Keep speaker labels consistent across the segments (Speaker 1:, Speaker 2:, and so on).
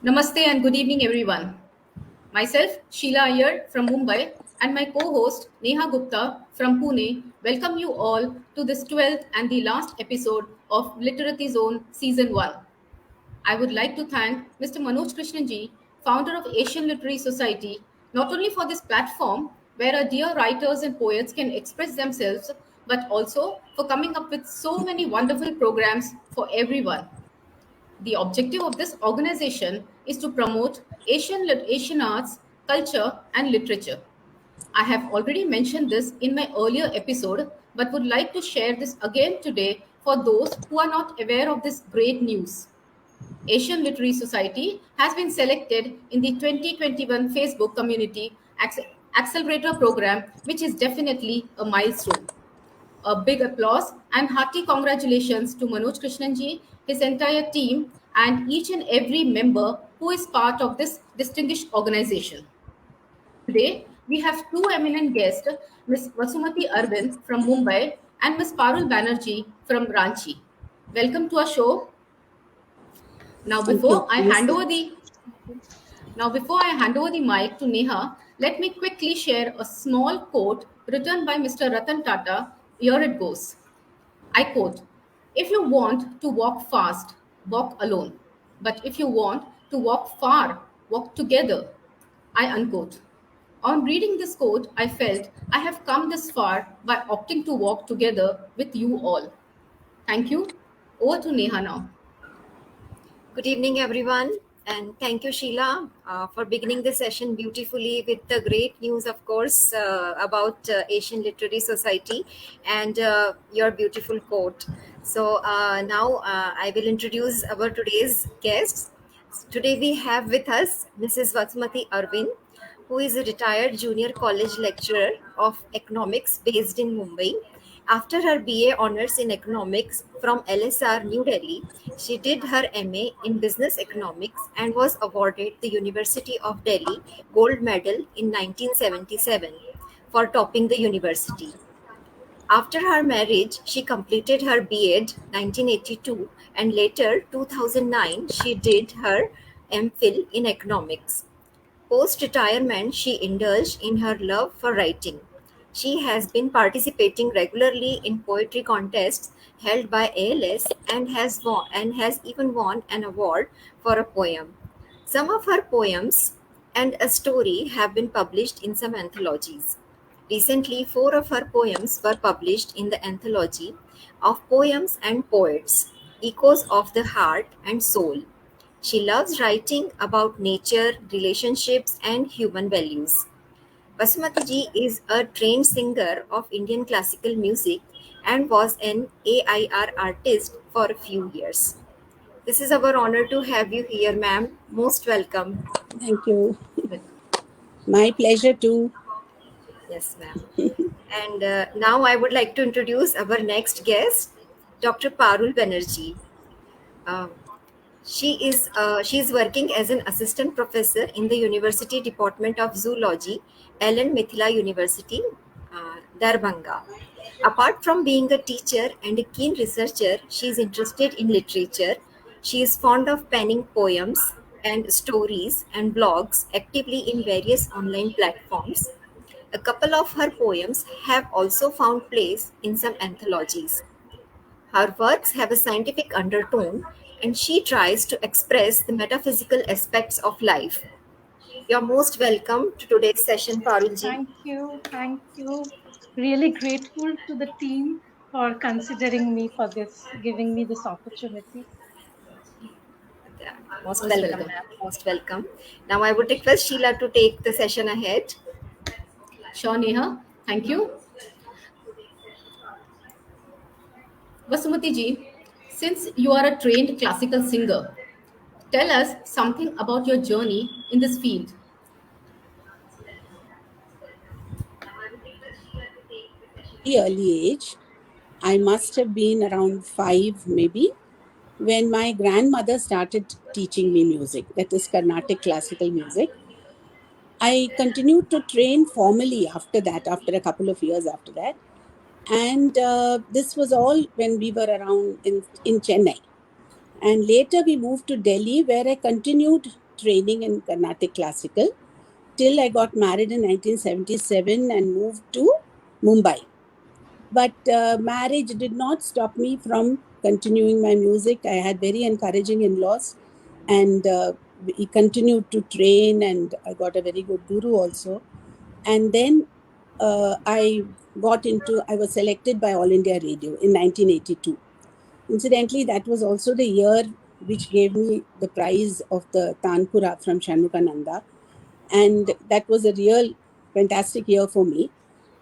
Speaker 1: Namaste and good evening, everyone. Myself, Sheila Iyer from Mumbai, and my co host, Neha Gupta from Pune, welcome you all to this 12th and the last episode of Literati Zone Season 1. I would like to thank Mr. Manoj Krishnanji, founder of Asian Literary Society, not only for this platform where our dear writers and poets can express themselves, but also for coming up with so many wonderful programs for everyone. The objective of this organization is to promote Asian arts, culture, and literature. I have already mentioned this in my earlier episode, but would like to share this again today for those who are not aware of this great news. Asian Literary Society has been selected in the 2021 Facebook Community Accelerator Program, which is definitely a milestone. A big applause and hearty congratulations to Manoj Krishnanji, his entire team, and each and every member who is part of this distinguished organization. Today, we have two eminent guests, Ms. Vasumathi Arvind from Mumbai and Ms. Parul Banerjee from Ranchi. Welcome to our show. Now,
Speaker 2: Thank you.
Speaker 1: before I hand over the Now, before I hand over the mic to Neha, let me quickly share a small quote written by Mr. Ratan Tata. Here it goes. I quote, "If you want to walk fast, walk alone. But if you want to walk far, walk together." I unquote. On reading this quote, I felt I have come this far by opting to walk together with you all. Thank you. Over to Neha now.
Speaker 3: Good evening, everyone, and thank you, Sheila, for beginning the session beautifully with the great news, of course, about Asian Literary Society and your beautiful quote. So now I will introduce our today's guests. Today we have with us Mrs. Vasmati Arvind, who is a retired junior college lecturer of economics based in Mumbai. After her BA honors in economics from LSR New Delhi, she did her MA in business economics and was awarded the University of Delhi Gold Medal in 1977 for topping the university. After her marriage, she completed her B.Ed 1982 and later 2009 she did her MPhil in economics. Post-retirement, she indulged in her love for writing. She has been participating regularly in poetry contests held by ALS and has even won an award for a poem. Some of her poems and a story have been published in some anthologies. Recently, four of her poems were published in the anthology of Poems and Poets, Echoes of the Heart and Soul. She loves writing about nature, relationships, and human values. Basmati ji is a trained singer of Indian classical music and was an AIR artist for a few years. This is our honor to have you here, ma'am. Most welcome.
Speaker 2: Thank you. My pleasure too.
Speaker 3: Yes, ma'am. And now I would like to introduce our next guest, Dr. Parul Banerjee. Um, she is working as an assistant professor in the University Department of Zoology, Ellen Mithila University, Darbhanga. Apart from being a teacher and a keen researcher, she is interested in literature. She is fond of penning poems and stories and blogs actively in various online platforms. A couple of her poems have also found place in some anthologies. Her works have a scientific undertone, and she tries to express the metaphysical aspects of life. You're most welcome to today's session, Parulji.
Speaker 4: Thank you. Thank you. Really grateful to the team for considering me for this, giving me this opportunity.
Speaker 3: Yeah, most
Speaker 1: Most
Speaker 3: welcome,
Speaker 1: welcome.
Speaker 3: ma'am. Most welcome. Now, I would request Sheila to take the session ahead.
Speaker 1: Sure, Neha. Thank you. Vasumati ji, since you are a trained classical singer, tell us something about your journey in this field.
Speaker 2: Very early age, I must have been around 5 maybe, when my grandmother started teaching me music, that is Carnatic classical music. I continued to train formally after that, after a couple of years after that. And this was all when we were around in Chennai. And later we moved to Delhi, where I continued training in Carnatic classical till I got married in 1977 and moved to Mumbai. But marriage did not stop me from continuing my music. I had very encouraging in-laws, and we continued to train, and I got a very good guru also. And then I was selected by All India Radio in 1982. Incidentally, that was also the year which gave me the prize of the Tanpura from Shanmukananda. And that was a real fantastic year for me.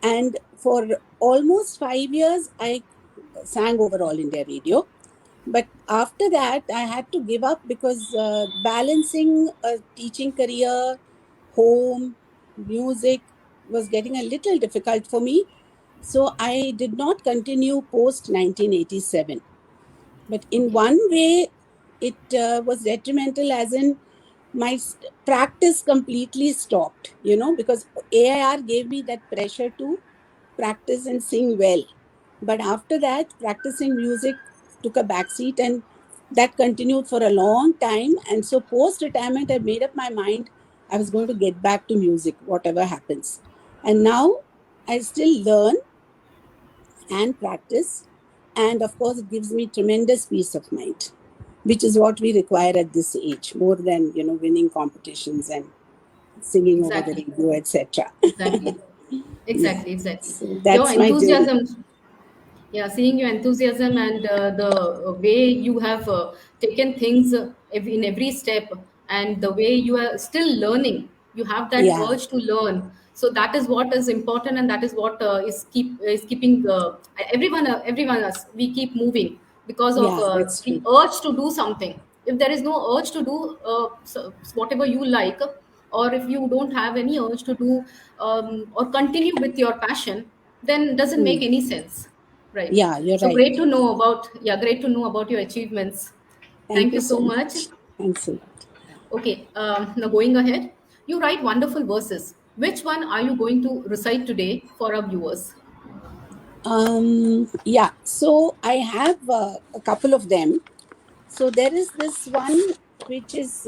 Speaker 2: And for almost 5 years, I sang over All India Radio. But after that, I had to give up because balancing a teaching career, home, music was getting a little difficult for me. So I did not continue post 1987. But in
Speaker 3: Okay.
Speaker 2: one way, it was detrimental, as in my practice completely stopped, because AIR gave me that pressure to practice and sing well. But after that, practicing music took a backseat, and that continued for a long time. And so, post retirement, I made up my mind I was going to get back to music, whatever happens. And now I still learn and practice. And of course, it gives me tremendous peace of mind, which is what we require at this age, more than, winning competitions and singing over the
Speaker 1: Exactly.
Speaker 2: radio, etc.
Speaker 1: Exactly.
Speaker 2: Yeah.
Speaker 1: Exactly. Exactly.
Speaker 2: So
Speaker 1: Your
Speaker 2: that's my journey.
Speaker 1: enthusiasm, yeah, seeing your enthusiasm and the way you have taken things in every step, and the way you are still learning, you have that
Speaker 2: Yeah.
Speaker 1: urge to learn. So that is what is important, and that is what is keeping everyone us, we keep moving because of
Speaker 2: Yeah, that's
Speaker 1: the
Speaker 2: true.
Speaker 1: urge to do something. If there is no urge to do whatever you like, or if you don't have any urge to do or continue with your passion, then doesn't make
Speaker 2: Hmm.
Speaker 1: any sense. Right.
Speaker 2: Yeah, you're
Speaker 1: So
Speaker 2: right.
Speaker 1: great to know about, yeah, great to know about your achievements.
Speaker 2: Thank
Speaker 1: Thank
Speaker 2: you
Speaker 1: you so
Speaker 2: so
Speaker 1: much.
Speaker 2: much. Thanks a lot.
Speaker 1: Okay, now going ahead, you write wonderful verses. Which one are you going to recite today for our viewers?
Speaker 2: Yeah, so I have a couple of them. So there is this one which is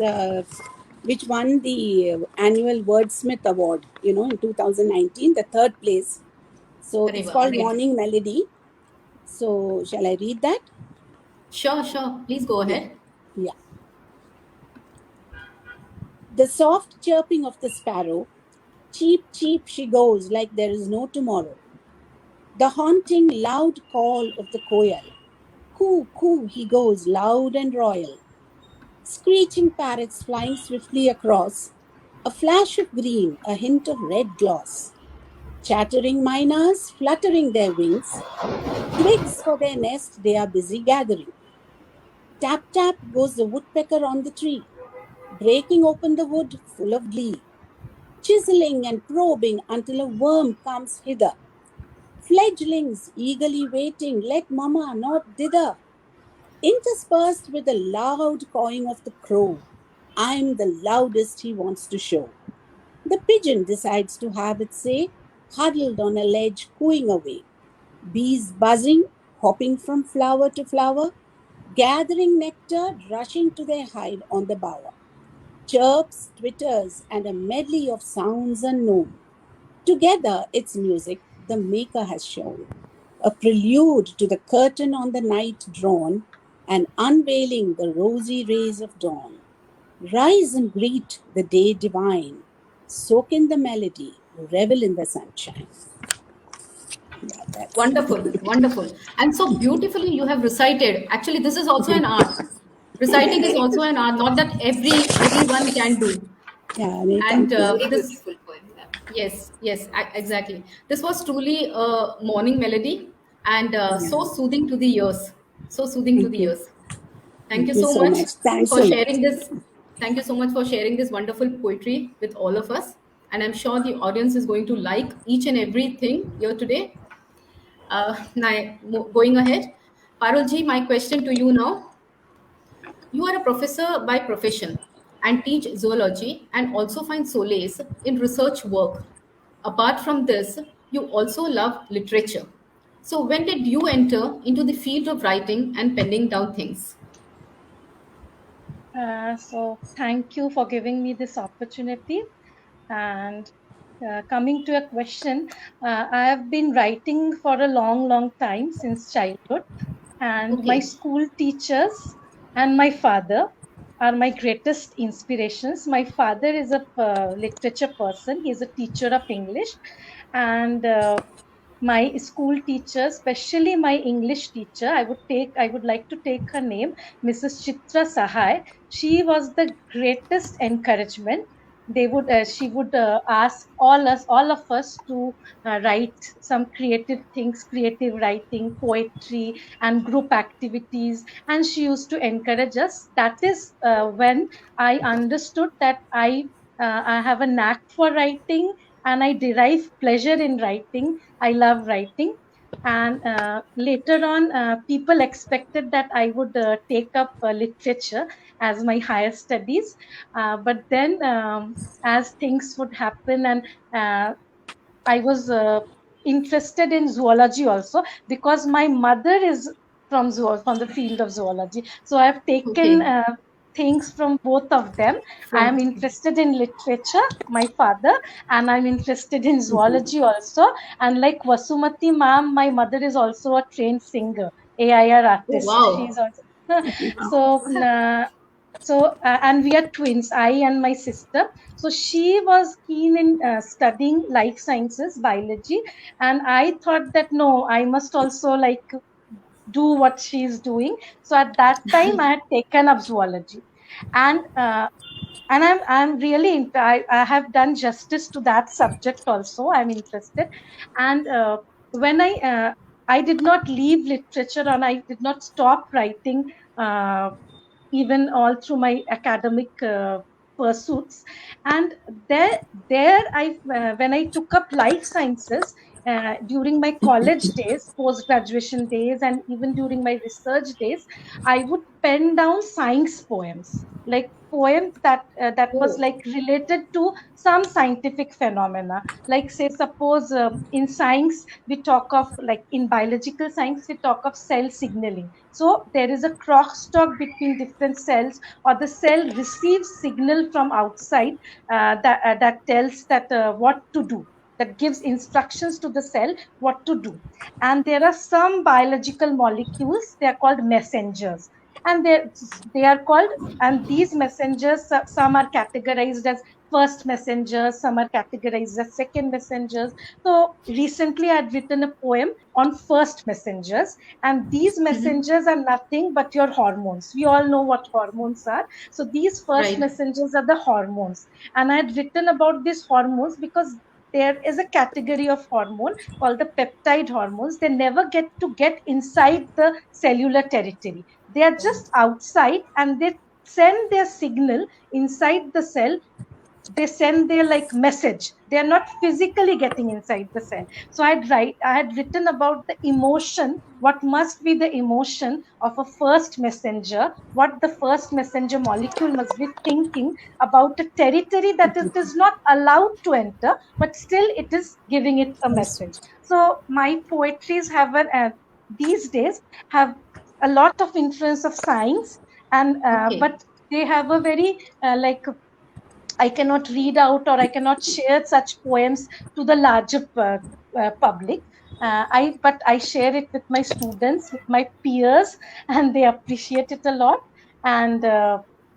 Speaker 2: which won the annual Wordsmith Award, in 2019, the third place. So it's
Speaker 1: Areva,
Speaker 2: called
Speaker 1: great.
Speaker 2: Morning Melody. So shall I read that?
Speaker 1: Sure, sure. Please go
Speaker 2: Yeah,
Speaker 1: ahead.
Speaker 2: yeah. The soft chirping of the sparrow, cheep, cheep she goes like there is no tomorrow. The haunting, loud call of the koel, coo, coo he goes loud and royal. Screeching parrots flying swiftly across, a flash of green, a hint of red gloss. Chattering miners fluttering their wings, twigs for their nest they are busy gathering. Tap tap goes the woodpecker on the tree, breaking open the wood full of glee, chiseling and probing until a worm comes hither. Fledglings eagerly waiting, let mamma not thither. Interspersed with the loud cawing of the crow, I'm the loudest he wants to show. The pigeon decides to have its say, huddled on a ledge, cooing away. Bees buzzing, hopping from flower to flower, gathering nectar, rushing to their hive on the bower. Chirps, twitters, and a medley of sounds unknown. Together, its music the Maker has shown. A prelude to the curtain on the night drawn, and unveiling the rosy rays of dawn. Rise and greet the day divine. Soak in the melody, revel in the sunshine. Yeah, that's it.
Speaker 1: Wonderful, wonderful. And so beautifully you have recited. Actually, this is also an art. Reciting is also an art, not that everyone can do.
Speaker 2: Yeah, no,
Speaker 1: And
Speaker 2: thank you.
Speaker 3: Very
Speaker 1: this,
Speaker 3: beautiful poem. Yeah.
Speaker 1: yes, yes, exactly. This was truly a morning melody, and
Speaker 2: Yeah,
Speaker 1: so soothing to the ears. So soothing to
Speaker 2: thank
Speaker 1: the
Speaker 2: you.
Speaker 1: ears. Thank you
Speaker 2: Thank you
Speaker 1: so
Speaker 2: so
Speaker 1: much
Speaker 2: much. Thanks
Speaker 1: for
Speaker 2: a lot.
Speaker 1: sharing this. Thank you so much for sharing this wonderful poetry with all of us. And I'm sure the audience is going to like each and everything here today. Now, going ahead, Parulji, my question to you now. You are a professor by profession and teach zoology and also find solace in research work. Apart from this, you also love literature. So, when did you enter into the field of writing and penning down things?
Speaker 4: So thank you for giving me this opportunity. And coming to a question, I have been writing for a long, long time since childhood, and my
Speaker 1: Okay.
Speaker 4: school teachers and my father are my greatest inspirations. My father is a literature person. He is a teacher of English, and my school teacher, especially my English teacher, I would like to take her name, Mrs. Chitra Sahai. She was the greatest encouragement. She would ask all of us to write some creative things, creative writing, poetry, and group activities. And she used to encourage us. That is when I understood that I have a knack for writing, and I derive pleasure in writing. I love writing. And later on, people expected that I would take up literature as my higher studies. But then, as things would happen, and I was interested in zoology also, because my mother is from the field of zoology. So I have taken
Speaker 1: Okay.
Speaker 4: things from both of them. I am
Speaker 1: From
Speaker 4: interested in literature, my father, and I'm interested in zoology also. And like Vasumati ma'am, my mother is also a trained singer, AIR
Speaker 1: oh
Speaker 4: artist.
Speaker 1: wow.
Speaker 4: She's also so. And we are twins, I and my sister. So she was keen in studying life sciences, biology, and I thought that no, I must also like do what she's doing. So at that time, I had taken up zoology, and I'm really I have done justice to that subject also. I'm interested, and when I did not leave literature, and I did not stop writing. Even all through my academic pursuits, and there I when I took up life sciences during my college days, post graduation days, and even during my research days, I would pen down science poems, like poems that was
Speaker 1: Oh,
Speaker 4: like related to some scientific phenomena. Like, say, suppose in science we talk of, like in biological science we talk of cell signaling. So there is a crosstalk between different cells, or the cell receives signal from outside that tells that what to do, that gives instructions to the cell what to do. And there are some biological molecules, they are called messengers, and they are called, and these messengers, some are categorized as first messengers, some are categorized as second messengers. So recently I had written a poem on first messengers, and these messengers are nothing but your hormones. We all know what hormones are. So these first
Speaker 1: right.
Speaker 4: messengers are the hormones, and I had written about these hormones because there is a category of hormone called the peptide hormones. They never get inside the cellular territory. They are just outside, and they send their signal inside the cell. They send their like message. They are not physically getting inside the cell. So I had written about the emotion, what must be the emotion of a first messenger, what the first messenger molecule must be thinking about a territory that it is not allowed to enter, but still it is giving it a message. So my poetries have these days have a lot of influence of science, and
Speaker 1: Okay.
Speaker 4: but they have a very like I cannot read out, or I cannot share such poems to the larger public. But I share it with my students, with my peers, and they appreciate it a lot. And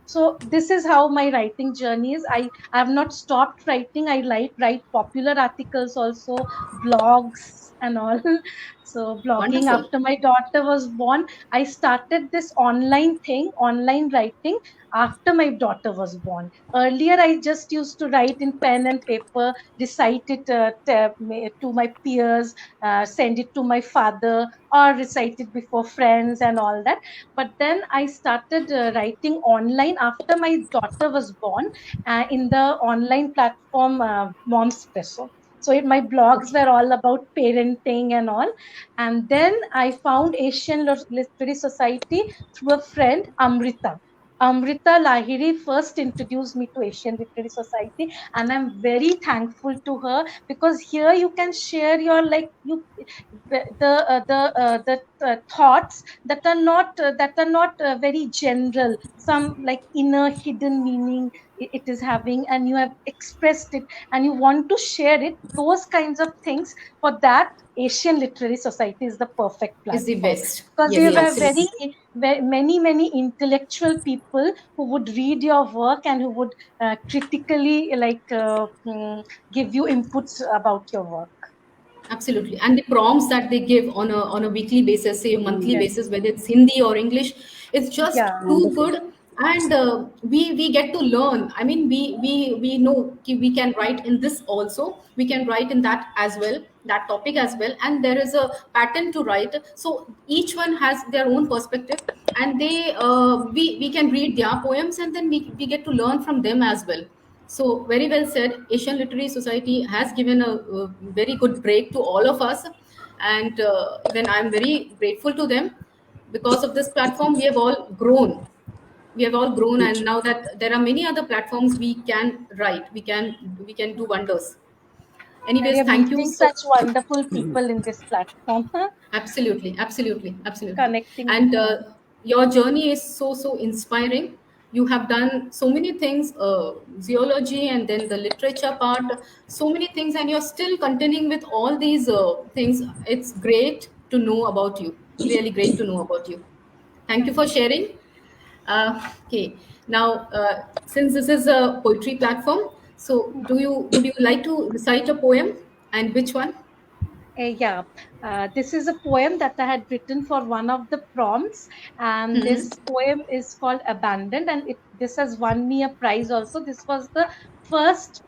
Speaker 4: so this is how my writing journey is. I have not stopped writing. I write popular articles also, blogs and all. So blogging,
Speaker 1: Wonderful.
Speaker 4: after my daughter was born, I started this online thing, online writing, after my daughter was born. Earlier, I just used to write in pen and paper, recite it to my peers, send it to my father, or recite it before friends and all that. But then I started writing online after my daughter was born, in the online platform Momspresso. So my blogs
Speaker 1: Okay.
Speaker 4: were all about parenting and all. And then I found Asian Literary Society through a friend, Amrita. Amrita Lahiri first introduced me to Asian Literary Society, and I'm very thankful to her, because here you can share your, like, the thoughts that are not very general, some like inner hidden meaning it is having, and you have expressed it and you want to share it. Those kinds of things, for that Asian Literary Society is the perfect
Speaker 1: Is the
Speaker 4: platform,
Speaker 1: best.
Speaker 4: because
Speaker 1: Yes,
Speaker 4: there were
Speaker 2: Yes.
Speaker 4: very
Speaker 1: absolutely.
Speaker 4: many intellectual people who would read your work and who would critically, give you inputs about your work.
Speaker 1: Absolutely. And the prompts that they give on a weekly basis, say monthly
Speaker 2: Mm,
Speaker 1: basis,
Speaker 4: Yes.
Speaker 1: whether it's Hindi or English, it's just
Speaker 4: Yeah.
Speaker 1: too
Speaker 2: wonderful.
Speaker 1: good. And we get to learn. I mean, we know we can write in this also. We can write in that as well, that topic as well. And there is a pattern to write. So each one has their own perspective, and we can read their poems, and then we get to learn from them as well. So very well said. Asian Literary Society has given a very good break to all of us, and even I'm very grateful to them. Because of this platform, we have all grown. We have all grown, and now that there are many other platforms, we can write. We can do wonders.
Speaker 4: And we
Speaker 1: Anyways,
Speaker 4: are
Speaker 1: thank you
Speaker 4: meeting
Speaker 1: so.
Speaker 4: such wonderful people in this platform,
Speaker 1: Absolutely, absolutely, absolutely.
Speaker 4: connecting with
Speaker 1: And
Speaker 4: them.
Speaker 1: your journey is so inspiring. You have done so many things, zoology, and then the literature part, so many things, and you're still continuing with all these things. It's great to know about you. Really great to know about you. Thank you for sharing. Okay, now since this is a poetry platform, so would you like to recite a poem, and which one?
Speaker 4: Yeah, this is a poem that I had written for one of the prompts, and
Speaker 1: Hmm.
Speaker 4: this poem is called Abandoned, and this has won me a prize also. This was the first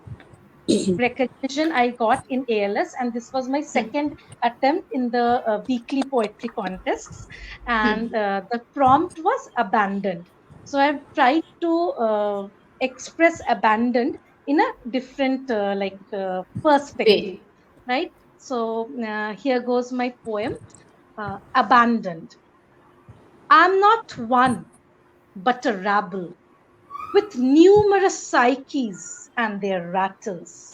Speaker 4: recognition I got in ALS, and this was my second attempt in the weekly poetry contests. And the prompt was abandoned. So I've tried to express abandoned in a different perspective,
Speaker 1: Way.
Speaker 4: right? So here goes my poem, Abandoned. I'm not one, but a rabble with numerous psyches and their rattles,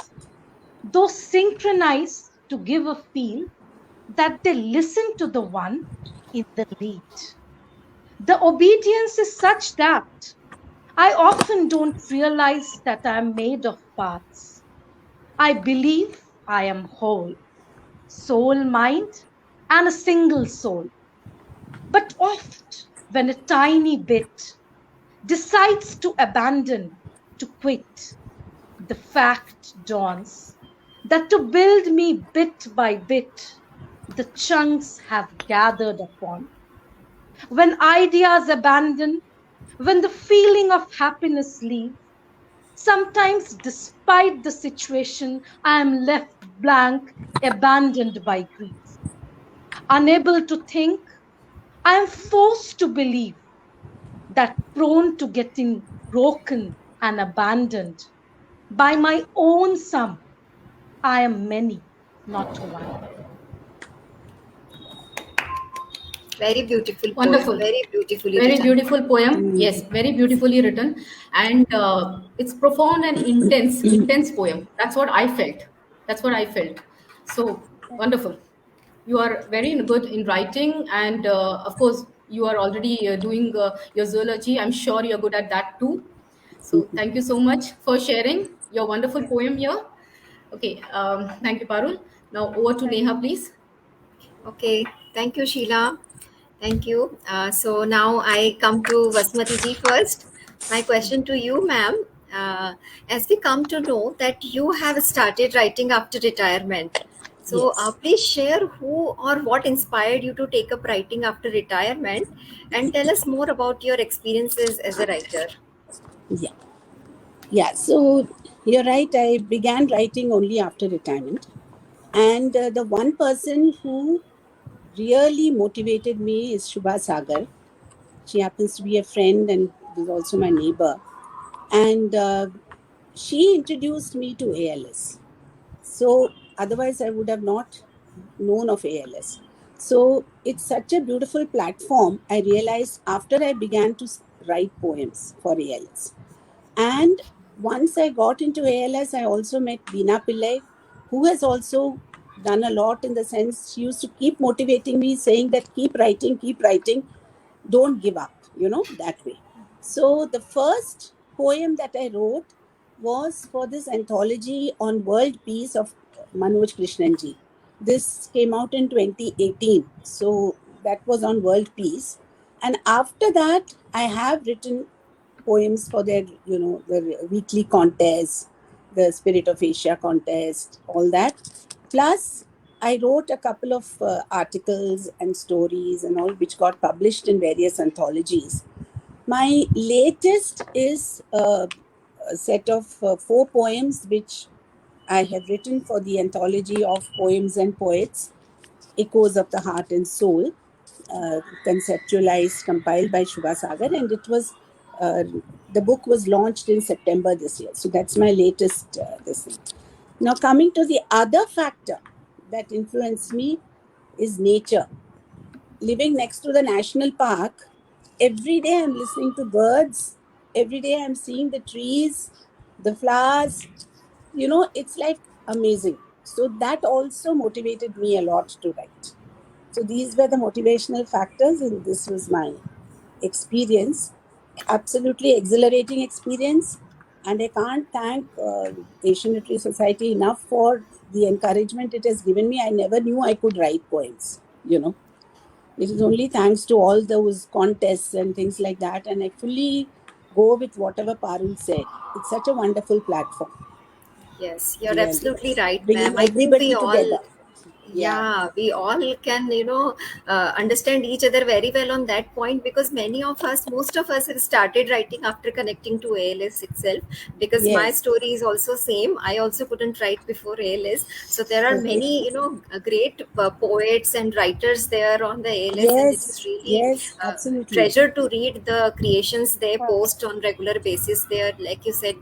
Speaker 4: those synchronize to give a feel that they listen to the one in the lead. The obedience is such that I often don't realize that I am made of parts. I believe I am whole, soul, mind, and a single soul. But oft, when a tiny bit decides to abandon, to quit, the fact dawns that to build me bit by bit, the chunks have gathered upon. When ideas abandon, when the feeling of happiness leaves, sometimes despite the situation, I am left blank, abandoned by grief. Unable to think, I am forced to believe that prone to getting broken and abandoned by my own sum, I am many, not one.
Speaker 3: Very beautiful poem,
Speaker 1: Wonderful.
Speaker 3: very beautifully
Speaker 1: Very
Speaker 3: written.
Speaker 1: beautiful poem. Yes,
Speaker 2: Mm,
Speaker 1: very beautifully written. And it's profound and intense poem. That's what I felt. That's what I felt. So wonderful. You are very good in writing. And of course, you are already doing your zoology. I'm sure you're good at that too. So thank you so much for sharing your wonderful poem here. Okay, thank you, Parul. Now over to
Speaker 4: Thank
Speaker 1: Neha, please.
Speaker 3: Okay, thank you, Sheila. Thank you. So now I come to Vasmati ji first. My question to you, ma'am, as we come to know that you have started writing after retirement. So
Speaker 2: yes.
Speaker 3: please share who or what inspired you to take up writing after retirement, and tell us more about your experiences as a writer.
Speaker 2: Yeah. Yeah. So you're right. I began writing only after retirement. And the one person who really motivated me is Shubha Sagar. She happens to be a friend and is also my neighbor. And she introduced me to ALS. So otherwise, I would have not known of ALS. So it's such a beautiful platform. I realized after I began to write poems for ALS. And once I got into ALS, I also met Veena Pillai, who has also done a lot, in the sense she used to keep motivating me, saying that keep writing, don't give up, that way. So the first poem that I wrote was for this anthology on world peace of Manoj Krishnanji. This came out in 2018. So that was on world peace. And after that, I have written poems for their, the weekly contests, the Spirit of Asia contest, all that. Plus, I wrote a couple of articles and stories and all, which got published in various anthologies. My latest is a set of 4 poems which I have written for the anthology of poems and poets, Echoes of the Heart and Soul, conceptualized, compiled by Shubha Sagar, and it was the book was launched in September this year. So that's my latest this thing. Now, coming to the other factor that influenced me is nature. Living next to the national park, every day I'm listening to birds. Every day I'm seeing the trees, the flowers. It's like amazing. So that also motivated me a lot to write. So these were the motivational factors, and this was my experience. Absolutely exhilarating experience. And I can't thank Asian Literary Society enough for the encouragement it has given me. I never knew I could write poems. It is only thanks to all those contests and things like that. And I fully go with whatever Parul said. It's such a wonderful platform.
Speaker 3: Yes, you're
Speaker 2: Really
Speaker 3: absolutely
Speaker 2: is.
Speaker 3: right, ma'am.
Speaker 2: Bringing
Speaker 3: I think
Speaker 2: everybody together. Yeah.
Speaker 3: we all can, understand each other very well on that point, because many of us, most of us have started writing after connecting to ALS itself. Because my
Speaker 2: Yes.
Speaker 3: story is also same. I also couldn't write before ALS. So there are
Speaker 2: Okay.
Speaker 3: many, great poets and writers there on the ALS, and it is
Speaker 2: Yes.
Speaker 3: really
Speaker 2: Yes. Absolutely.
Speaker 3: treasure to read the creations they
Speaker 4: Wow.
Speaker 3: post on regular basis. They are, like you said,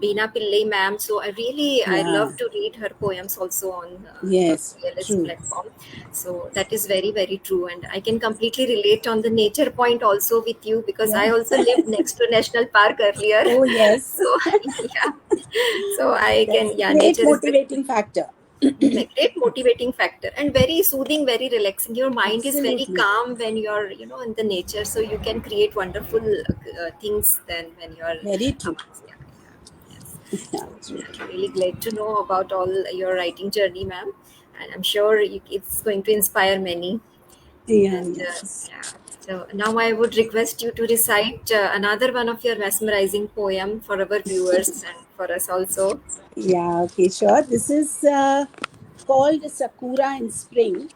Speaker 3: Beena Pillai ma'am. So I
Speaker 2: Yeah.
Speaker 3: love to read her poems also on the
Speaker 2: Yes.
Speaker 3: ALS
Speaker 2: True.
Speaker 3: platform. So that is very, very true, and I can completely relate on the nature point also with you, because I
Speaker 2: Yeah.
Speaker 3: also lived next to national park earlier.
Speaker 2: Oh, yes.
Speaker 3: So yeah, so I
Speaker 2: That's
Speaker 3: can,
Speaker 2: a
Speaker 3: yeah,
Speaker 2: great
Speaker 3: nature is the
Speaker 2: motivating factor.
Speaker 3: great motivating factor, and very soothing, very relaxing. Your mind is very
Speaker 2: Absolutely.
Speaker 3: calm when you're, in the nature, so you can create wonderful things then when you're
Speaker 2: Very true.
Speaker 3: yeah, yeah, yes.
Speaker 2: Yeah,
Speaker 3: So
Speaker 2: true.
Speaker 3: I'm really glad to know about all your writing journey, ma'am, and I'm sure it's going to inspire many.
Speaker 2: Yeah,
Speaker 3: And
Speaker 2: yes.
Speaker 3: yeah, so now I would request you to recite another one of your mesmerizing poem for our viewers and for us also.
Speaker 2: Yeah, okay, sure. This is called Sakura in Spring.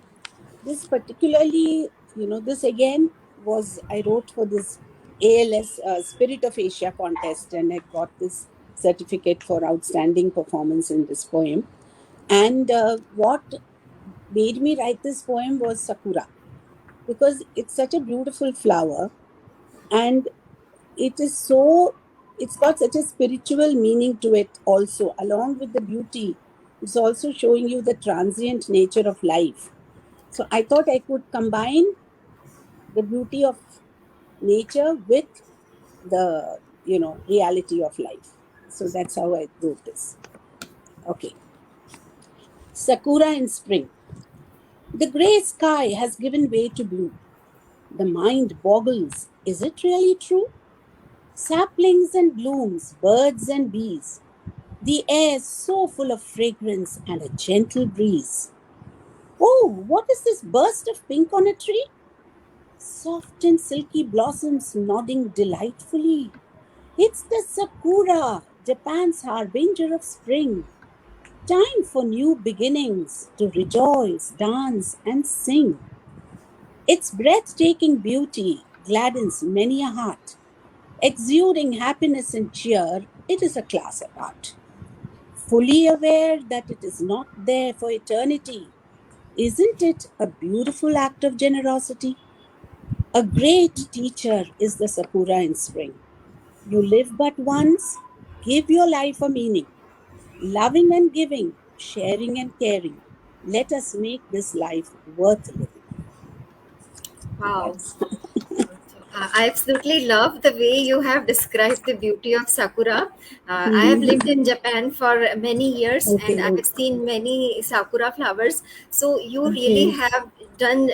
Speaker 2: This particularly, this again was, I wrote for this ALS Spirit of Asia contest, and I got this certificate for outstanding performance in this poem. And what made me write this poem was Sakura, because it's such a beautiful flower, and it is so, it's got such a spiritual meaning to it also, along with the beauty. It's also showing you the transient nature of life. So I thought I could combine the beauty of nature with the reality of life. So that's how I wrote this. Okay. Sakura in spring. The gray sky has given way to blue. The mind boggles. Is it really true? Saplings and blooms, birds and bees. The air so full of fragrance and a gentle breeze. Oh, what is this burst of pink on a tree? Soft and silky blossoms nodding delightfully. It's the Sakura, Japan's harbinger of spring. Time for new beginnings, to rejoice, dance, and sing. Its breathtaking beauty gladdens many a heart. Exuding happiness and cheer, it is a class apart. Fully aware that it is not there for eternity, isn't it a beautiful act of generosity? A great teacher is the Sakura in spring. You live but once, give your life a meaning. Loving and giving, sharing and caring. Let us make this life worth living.
Speaker 3: Wow.
Speaker 2: That's
Speaker 3: I absolutely love the way you have described the beauty of Sakura. I have lived
Speaker 2: Mm-hmm.
Speaker 3: in Japan for many years and
Speaker 2: Okay,
Speaker 3: I have
Speaker 2: okay,
Speaker 3: seen many Sakura flowers. So you really
Speaker 2: okay.
Speaker 3: have done,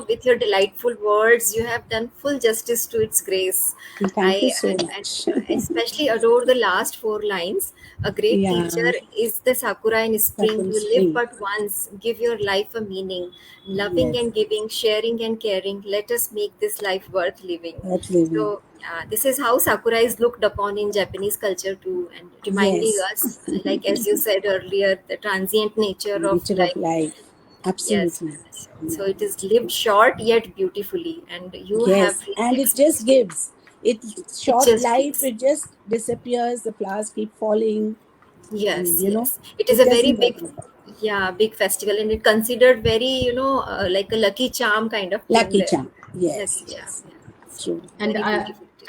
Speaker 3: with your delightful words, you have done full justice to its grace.
Speaker 2: Thank you
Speaker 3: I
Speaker 2: so
Speaker 3: and
Speaker 2: much.
Speaker 3: especially adore the last four lines. A great teacher
Speaker 2: Yeah,
Speaker 3: is the Sakura in spring.
Speaker 2: Sakura
Speaker 3: You live
Speaker 2: Spring.
Speaker 3: but once. Give your life a meaning. Loving
Speaker 2: Yes,
Speaker 3: and giving, sharing and caring. Let us make this life worth living.
Speaker 2: worth living.
Speaker 3: So this is how Sakura is looked upon in Japanese culture too, and reminding
Speaker 2: Yes,
Speaker 3: us, like as you said earlier, the transient nature of
Speaker 2: nature of
Speaker 3: life.
Speaker 2: life.
Speaker 3: Yes.
Speaker 2: Absolutely.
Speaker 3: So
Speaker 2: Yeah.
Speaker 3: it is lived short yet beautifully, and you have
Speaker 2: Yes,
Speaker 3: really
Speaker 2: and it just
Speaker 3: expressed it.
Speaker 2: gives. It
Speaker 3: It
Speaker 2: short
Speaker 3: just
Speaker 2: life.
Speaker 3: gives.
Speaker 2: It just disappears. The flowers keep falling, and
Speaker 3: Yes, yes. It is
Speaker 2: it
Speaker 3: a very
Speaker 2: doesn't
Speaker 3: big,
Speaker 2: bother.
Speaker 3: yeah, big festival, and it considered very, like a lucky charm kind of thing
Speaker 2: Lucky
Speaker 3: there.
Speaker 2: charm. Yes,
Speaker 3: Lucky charm,
Speaker 2: yes,
Speaker 3: yeah. So
Speaker 2: true.
Speaker 1: and
Speaker 3: very
Speaker 1: I
Speaker 3: beautiful it is.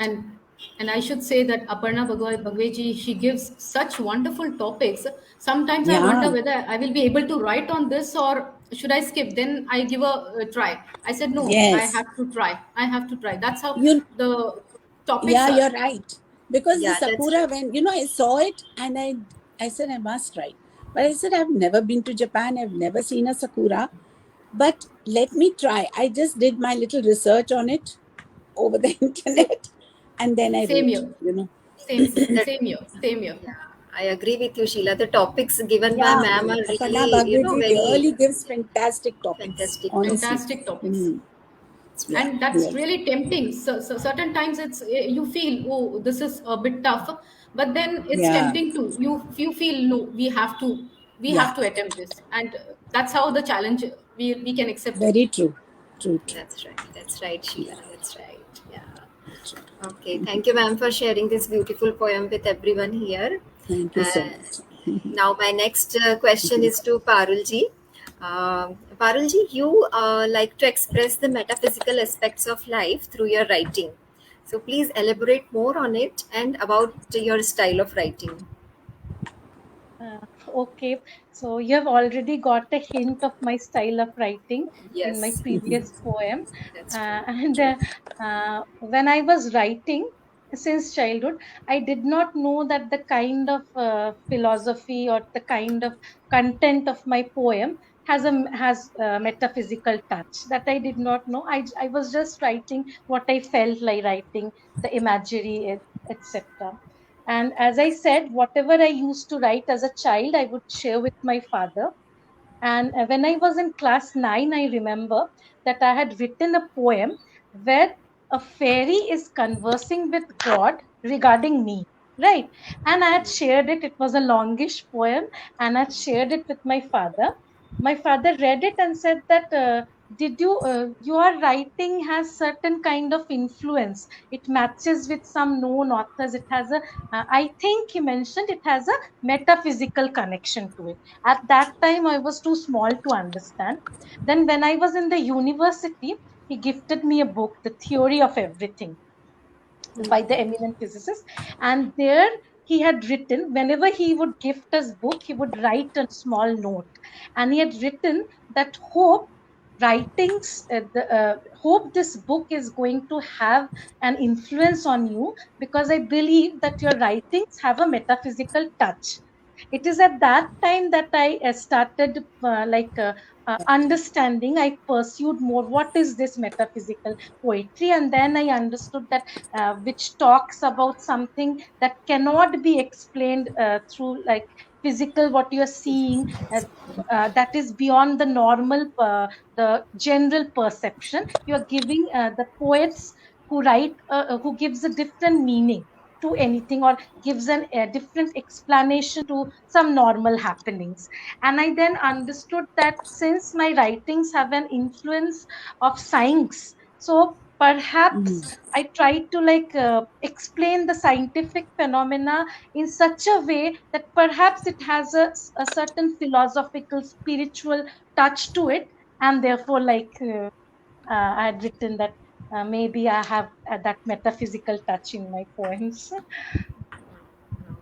Speaker 1: and I should say that Aparna Bhagweji, she gives such wonderful topics. Sometimes I wonder
Speaker 2: Yeah.
Speaker 1: whether I will be able to write on this or should I skip. Then I give a try. I said no, I
Speaker 2: Yes.
Speaker 1: have to try. I have to try. That's how
Speaker 2: You.
Speaker 1: the topics
Speaker 2: Yeah,
Speaker 1: are.
Speaker 2: you're right. Because the
Speaker 3: Yeah, that's
Speaker 2: sakura,
Speaker 3: right.
Speaker 2: when I saw it, and I said I must try. But I said I've never been to Japan. I've never seen a sakura. But let me try. I just did my little research on it over the internet, and then I
Speaker 1: Same
Speaker 2: wrote.
Speaker 1: here. Same here. Same here.
Speaker 3: Yeah, I agree with you, Sheila. The topics given by
Speaker 2: Yeah,
Speaker 3: ma'am are
Speaker 2: Aparna
Speaker 3: really,
Speaker 2: Bhagwiji
Speaker 3: very
Speaker 2: really gives fantastic topics.
Speaker 3: fantastic
Speaker 2: Honestly.
Speaker 3: topics.
Speaker 1: Fantastic topics.
Speaker 2: Mm, yeah,
Speaker 1: And that's
Speaker 2: really.
Speaker 1: really tempting. So certain times you feel, oh, this is a bit tough, but then it's
Speaker 2: Yeah,
Speaker 1: tempting too. You feel no, we
Speaker 2: yeah.
Speaker 1: have to attempt this, and that's how the challenge we can accept it.
Speaker 2: Very true. True, true.
Speaker 3: That's right. That's right,
Speaker 2: Yeah,
Speaker 3: Sheila. That's right. Yeah.
Speaker 2: true.
Speaker 3: Okay. Thank you, ma'am, for sharing this beautiful poem with everyone here.
Speaker 2: Thank you so
Speaker 3: Uh,
Speaker 2: much.
Speaker 3: Now, my next question is to Parulji. Parulji, you like to express the metaphysical aspects of life through your writing. So, please elaborate more on it and about your style of writing.
Speaker 4: Uh, okay, so you have already got a hint of my style of writing in my
Speaker 3: Yes,
Speaker 4: previous poem.
Speaker 3: that's true.
Speaker 4: And
Speaker 3: True.
Speaker 4: when I was writing since childhood, I did not know that the kind of philosophy or the kind of content of my poem has a metaphysical touch. That I did not know. I was just writing what I felt like writing, the imagery, etc. And as I said, whatever I used to write as a child, I would share with my father. And when I was in class 9, I remember that I had written a poem where a fairy is conversing with God regarding me. Right. And I had shared it. It was a longish poem, and I had shared it with my father. My father read it and said that, did your writing has certain kind of influence. It matches with some known authors. It has I think he mentioned it has a metaphysical connection to it. At that time, I was too small to understand. Then, when I was in the university, he gifted me a book, The Theory of Everything, by the eminent physicist. And there he had written, whenever he would gift us book, he would write a small note. And he had written that hope this book is going to have an influence on you, because I believe that your writings have a metaphysical touch. It is at that time that I started understanding. I pursued more what is this metaphysical poetry, and then I understood that, which talks about something that cannot be explained through like physical, what you are seeing, that is beyond the normal, the general perception. You are giving the poets who write, who gives a different meaning to anything, or gives a different explanation to some normal happenings. And I then understood that since my writings have an influence of science, so perhaps
Speaker 2: Mhm.
Speaker 4: I tried to explain the scientific phenomena in such a way that perhaps it has a certain philosophical, spiritual touch to it, and therefore, I had written that maybe I have that metaphysical touch in my poems.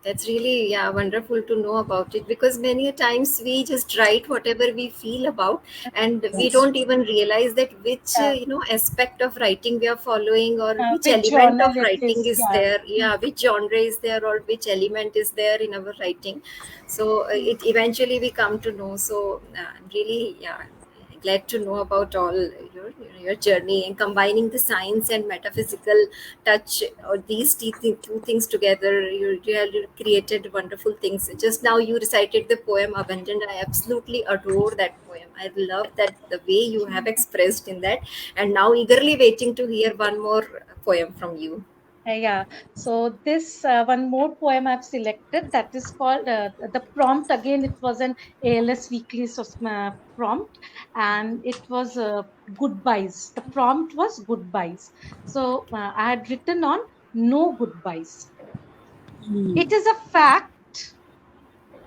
Speaker 3: That's really, yeah, wonderful to know about it, because many a times we just write whatever we feel about, and we
Speaker 2: Yes.
Speaker 3: don't even realize that which aspect of writing we are following, or which
Speaker 4: Which
Speaker 3: element
Speaker 4: journal
Speaker 3: of
Speaker 4: it
Speaker 3: writing
Speaker 4: is.
Speaker 3: is
Speaker 4: Yeah.
Speaker 3: there, yeah, which genre is there, or which element is there in our writing. So it eventually we come to know. So I'm really, yeah, glad to know about all your journey, and combining the science and metaphysical touch, or these two things together. You have created wonderful things. Just now you recited the poem Abandoned. I absolutely adore that poem. I love that the way you have expressed in that, and now eagerly waiting to hear one more poem from you.
Speaker 4: Yeah, so this one more poem I've selected, that is called the prompt. Again, it was an ALS Weekly prompt, and it was goodbyes. The prompt was goodbyes. So I had written on no goodbyes. It is a fact,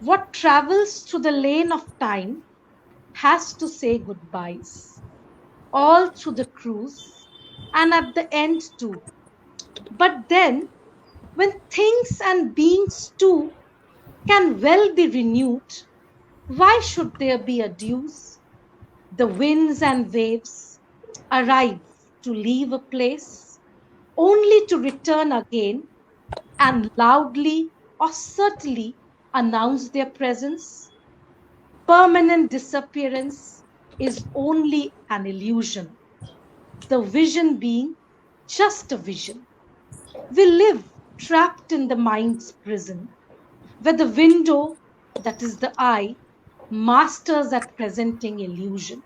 Speaker 4: what travels through the lane of time has to say goodbyes, all through the cruise, and at the end too. But then, when things and beings too can well be renewed, why should there be adieux? The winds and waves arrive to leave a place, only to return again and loudly or subtly announce their presence. Permanent disappearance is only an illusion, the vision being just a vision. We live trapped in the mind's prison, where the window, that is the eye, masters at presenting illusion.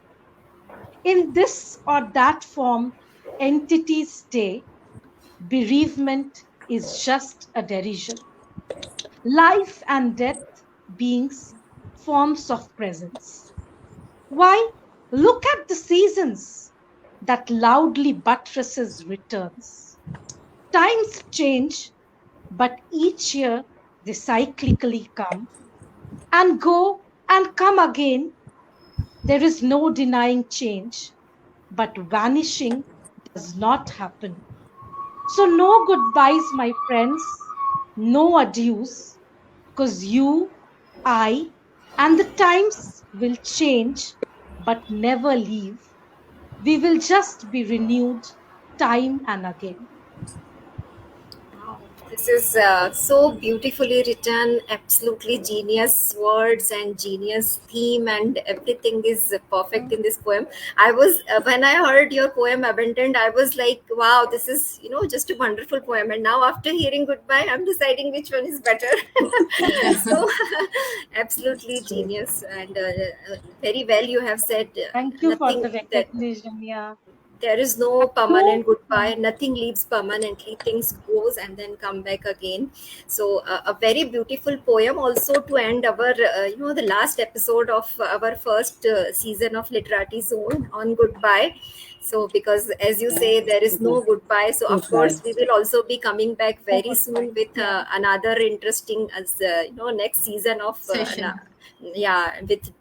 Speaker 4: In this or that form, entities stay, bereavement is just a derision. Life and death beings forms of presence. Why, look at the seasons that loudly buttresses returns. Times change, but each year they cyclically come and go and come again. There is no denying change, but vanishing does not happen. So, no goodbyes, my friends, no adieus, because you, I, and the times will change but never leave. We will just be renewed time and again.
Speaker 3: Wow, this is so beautifully written, absolutely genius words and genius theme, and everything is perfect in this poem. I was, when I heard your poem Abandoned, I was like, wow, this is, just a wonderful poem. And now, after hearing Goodbye, I'm deciding which one is better. So, absolutely
Speaker 2: True.
Speaker 3: genius, and very well you have said.
Speaker 4: Thank you for
Speaker 3: Nothing
Speaker 4: the
Speaker 3: that
Speaker 4: recognition. Yeah.
Speaker 3: there is no
Speaker 4: So,
Speaker 3: permanent goodbye, nothing leaves permanently, things goes and then come back again. So a very beautiful poem also to end our the last episode of our first season of Literati Zone on goodbye. So because as you say,
Speaker 2: Yes.
Speaker 3: there is no
Speaker 2: Goodbye.
Speaker 3: goodbye, so of
Speaker 2: Goodbye.
Speaker 3: course we will also be coming back
Speaker 4: no
Speaker 3: very
Speaker 4: goodbye.
Speaker 3: soon with
Speaker 4: Yeah.
Speaker 3: another interesting as next season of
Speaker 1: Session.
Speaker 3: yeah, with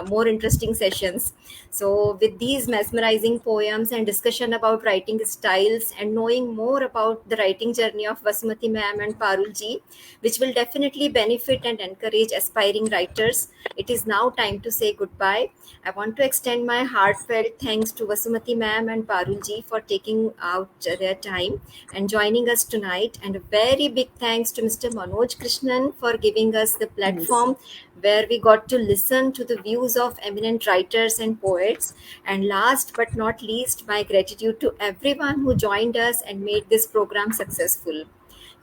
Speaker 3: more interesting sessions. So, with these mesmerizing poems and discussion about writing styles, and knowing more about the writing journey of Vasumati ma'am and Parul ji, which will definitely benefit and encourage aspiring writers, it is now time to say goodbye. I want to extend my heartfelt thanks to Vasumati ma'am and Parul ji for taking out their time and joining us tonight, and a very big thanks to Mr. Manoj Krishnan for giving us the
Speaker 2: Yes.
Speaker 3: platform where we got to listen to the views of eminent writers and poets. And last but not least, my gratitude to everyone who joined us and made this program successful.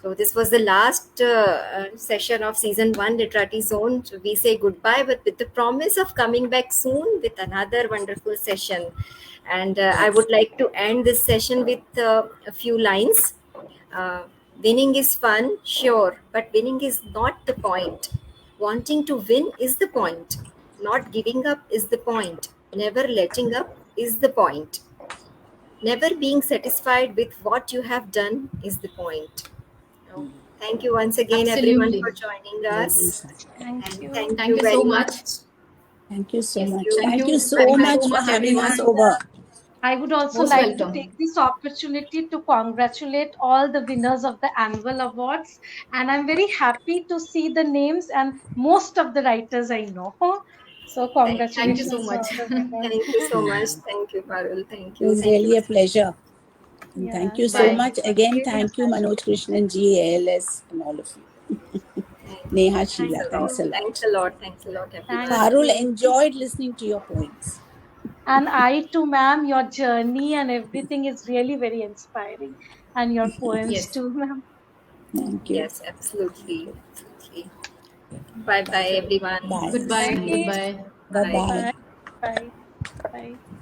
Speaker 3: So this was the last session of season one, Literati Zone. So we say goodbye, but with the promise of coming back soon with another wonderful session. And I
Speaker 2: Yes.
Speaker 3: would like to end this session with a few lines. Uh, Winning is fun, sure, but winning is not the point. Wanting to win is the point. Not giving up is the point. Never letting up is the point. Never being satisfied with what you have done is the point. So, thank you once again, everyone,
Speaker 1: Absolutely.
Speaker 3: for joining
Speaker 2: Well being
Speaker 3: us.
Speaker 2: said.
Speaker 4: Thank
Speaker 3: And
Speaker 4: you.
Speaker 3: thank
Speaker 1: Thank
Speaker 3: you
Speaker 1: you so
Speaker 3: very
Speaker 1: much.
Speaker 3: much.
Speaker 2: Thank you so
Speaker 3: Thank
Speaker 1: Yes.
Speaker 2: much.
Speaker 3: you.
Speaker 1: Thank
Speaker 2: Thank you
Speaker 1: you
Speaker 2: so
Speaker 1: very
Speaker 3: Bye
Speaker 1: much
Speaker 3: bye.
Speaker 1: so
Speaker 2: much for
Speaker 1: much,
Speaker 2: having us
Speaker 1: everyone.
Speaker 2: over.
Speaker 4: I would also
Speaker 1: Most
Speaker 4: like to
Speaker 1: welcome.
Speaker 4: take this opportunity to congratulate all the winners of the annual awards. And I'm very happy to see the names and most of the writers I know. So,
Speaker 1: Thank you so
Speaker 4: congratulations to
Speaker 1: much.
Speaker 4: all the winners.
Speaker 3: Thank you so much. Thank you, Parul. Thank
Speaker 2: It
Speaker 3: you.
Speaker 2: was
Speaker 3: Thank you.
Speaker 2: really a pleasure. And thank
Speaker 4: Yeah,
Speaker 2: you so
Speaker 4: thank
Speaker 1: Bye.
Speaker 4: you.
Speaker 2: much.
Speaker 4: It was
Speaker 2: Again,
Speaker 4: really a
Speaker 2: thank you,
Speaker 4: pleasure.
Speaker 2: Manoj Krishnan ji, ALS, and all of you. Neha,
Speaker 3: Thanks
Speaker 2: Sheila,
Speaker 4: Thank
Speaker 3: a lot.
Speaker 2: thanks a
Speaker 4: you.
Speaker 3: Thanks
Speaker 2: lot.
Speaker 3: a lot. Thanks a lot,
Speaker 4: Thank
Speaker 3: everyone.
Speaker 2: Parul
Speaker 4: you.
Speaker 2: enjoyed listening to your poems.
Speaker 4: And I too, ma'am, your journey and everything is really very inspiring. And your poems
Speaker 1: Yes.
Speaker 4: too, ma'am.
Speaker 2: Thank you.
Speaker 3: Yes, absolutely. Absolutely. Bye bye, everyone.
Speaker 2: Bye.
Speaker 1: Goodbye.
Speaker 2: See you.
Speaker 4: Bye.
Speaker 1: Goodbye.
Speaker 2: Bye
Speaker 3: Bye.
Speaker 2: bye.
Speaker 4: Bye. Bye. Bye.